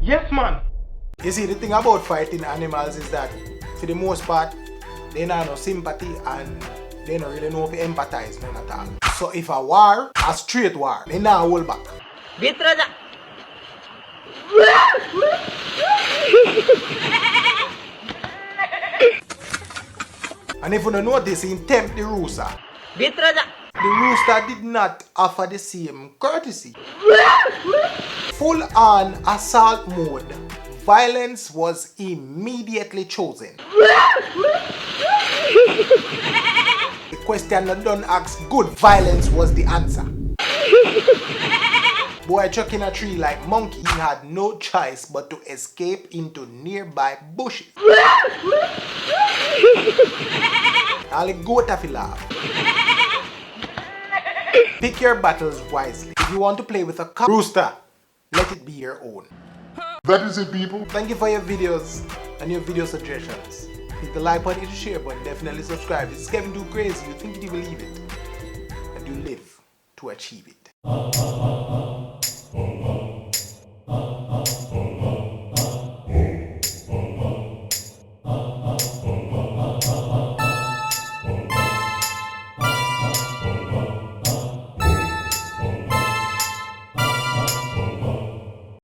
Yes, man. You see, the thing about fighting animals is that, for the most part, they don't have no sympathy and they don't really know if to empathize none at all. So if a war, a straight war, they not hold back. And if you don't notice, he tempt the rooster. The rooster did not offer the same courtesy. Full on assault mode, violence was immediately chosen. The question that don't ask good, violence was the answer. Boy chuck in a tree like monkey, he had no choice but to escape into nearby bushes. All the goat have to laugh. Pick your battles wisely. If you want to play with a rooster, let it be your own. That is it, people. Thank you for your videos and your video suggestions. Hit the like button, hit the share button, definitely subscribe. This is K2KShorts. You think you believe it, and you live to achieve it.